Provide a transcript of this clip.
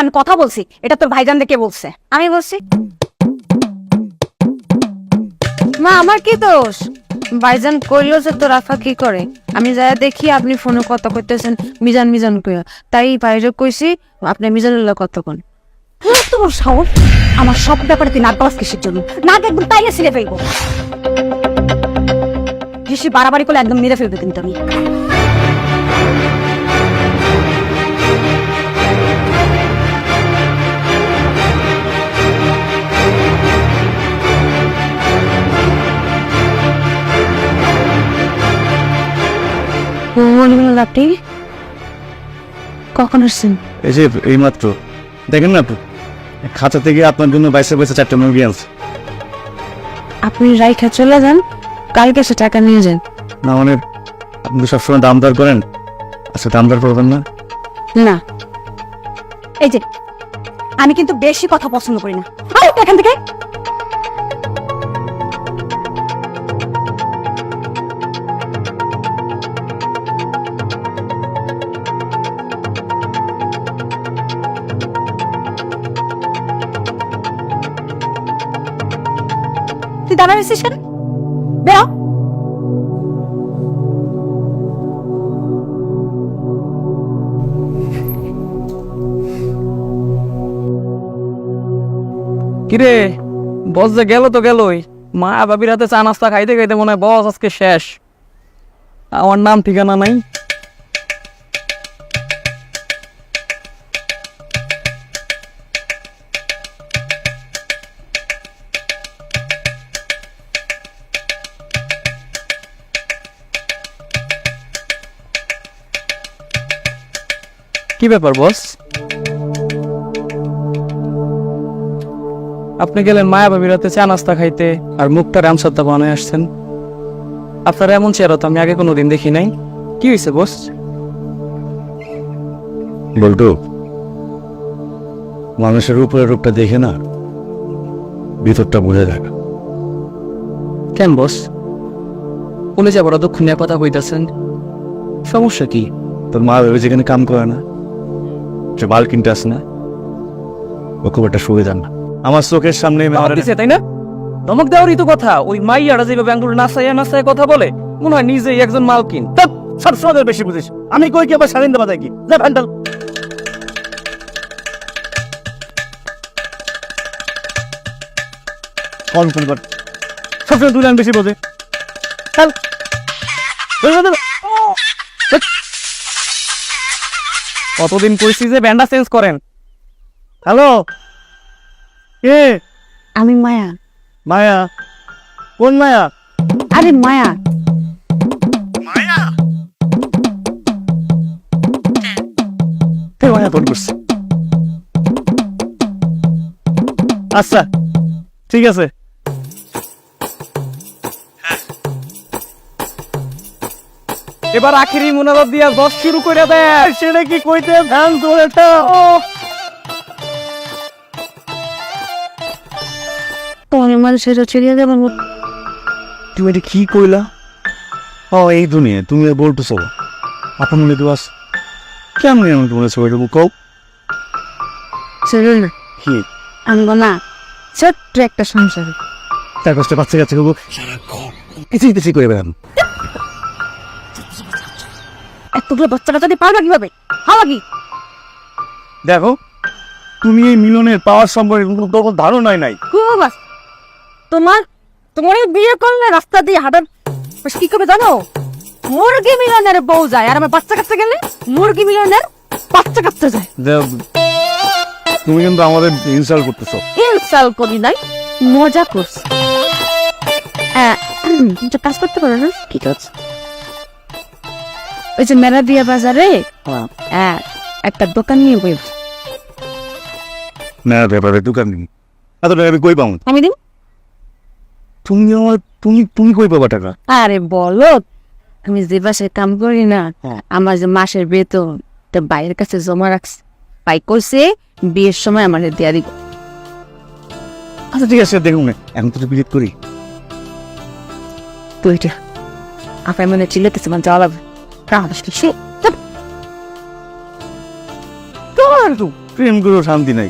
আমি কথা বলছি, এটা তোর ভাইজান দেখে বলছে। আমি বলছি মা আমার কি দোষ? ভাইজান কইলো যে তোর আফা কি করে, আমি যাই দেখি আপনি ফোনে কথা কইতেছেন মিজান মিজান কইয়া, তাই বাইরে কইছি আপনি মিজানুল্লাহ কথা কোন। তোর সাহস, আমার সব ব্যাপারে তুই নাক গলাস কিসের জন্য? নাক একদম তাইলে ছিঁড়ে ফেলবো। বেশি বাড়াবাড়ি করলে একদম মেরে ফেলবে কিন্তু আমি। আপনি কখন আসছেন? এই যে এইমাত্র দেখেন না, খাঁচা থেকে আপনার জন্য বাইসে বাইসে 4টা মুরগি আনছে। আপনি রাইখা চলে যান, কালকে সে টাকা নিয়ে যান। না মানে আপনি তো সবসময় দাম দর করেন, আচ্ছা দাম দর করবেন না? না এই যে আমি কিন্তু বেশি কথা পছন্দ করি না, আয় এখান থেকে। তুই দাঁড়া রয়েছিস কেন? বেরো। কিরে বস যে গেল তো গেলই, মা বাবির হাতে চা নাস্তা খাইতে খাইতে মনে হয় বস আজকে শেষ। আমার নাম ঠিকানা নাই। কি ব্যাপার বস? আপনি গেলেন মায়া ভাবির হাতে চা নাস্তা খাইতে, আর মুখটা রামসত্তা বানায় আসছেন। আপনার এমন চেহারা তো আমি আগে কোনোদিন দেখি নাই। কি হয়েছে বস? বলতো মানুষের উপরের রূপটা দেখে না, ভিতরটা বোঝা যায় না। কেন বস? বলে যাবার দুঃখ নিয়ে কথা কইতাছেন, সমস্যা কি? তোর মা ভেবে যেখানে কাম করে না, যে মাল কিনতে আসে না, ও খুব একটা সুবিধা না। আমার চোখের সামনে দিছে তাই না? ধমক দেওয়ারই তো কথা। ওই মাইয়ারা যেভাবে আঙ্গুল নাচাইয়া নাচাইয়া কথা বলে, মনে হয় নিজেই একজন মালকিন। সবসময় বেশি বুঝিস। আমি কই কি আবার স্বাধীন দেবা কি যা ভ্যান্ডাল। কল ফোন কর, সবসময় তুই বেশি বোঝে। চল কতদিন কইছি যে ব্যান্ডা চেঞ্জ করেন। হ্যালো, কে? আমি মায়া। মায়া? কোন মায়া? আরে মায়া। মায়া মায়া ফোন করছে। আচ্ছা ঠিক আছে। এবার আখেরি মুনাজাত দিয়া বস শুরু করে দেয়। সেটা কি কইতে ধান তোর এটা? তোমার মানুষের চলিয়ে যাবেন। তুমি এটা কি কইলা? ও এই দুনিয়া তুমি বলতেছো আপন মনে দিবাস কেমন এমন তোমার ছবি কও চলুন না, কি আমি না ছোট্ট একটা সংসার। তার কষ্টে বাচ্চা কাছে কবো সারাক্ষণ কিছুই কিছুই করে বেড়ান। এতগুলো বাচ্চা কাচ্চা দিয়ে পারবা কিভাবে? হাওয়া কি? দেখো তুমি এই মিলনের পাওয়ার সম্পর্কে কোনো ধারণাই নাই। খুব আছে। তোমার তোমার এই বিয়ে করলে রাস্তা দিয়ে হাঁটার কি করবে জানো? মুরগি মিলনের বউ যায়, আর আমার বাচ্চা কাচ্চা গেলে মুরগি মিলনের বাচ্চা কাচ্চা যায়। তুমি কিন্তু আমাদের ইনসাল্ট করতেছো। ইনসাল করি নাই, মজা করছি। একটা কাজ করতে পারো না? ঠিক আছে, ওই যে মেলা দিয়া বাজারে একটা দোকান নিয়ে বই। না ব্যাপারে দোকান দিন এত টাকা আমি কই পাবো? আমি দিব। তুমি আমার তুমি তুমি কই পাবা টাকা? আরে বলো, আমি যে বাসায় কাম করি না, আমার যে মাসের বেতন বাইরের কাছে জমা রাখছি, পাই করছে বিয়ের সময় আমার দেয়া দিব। আচ্ছা ঠিক আছে দেখুন না, এখন তো বিলিট করি। তো এটা আপনার মনে চিল্লাতেছে, মানে যাওয়া লাগবে। তোর প্রেম করেও শান্তি নাই।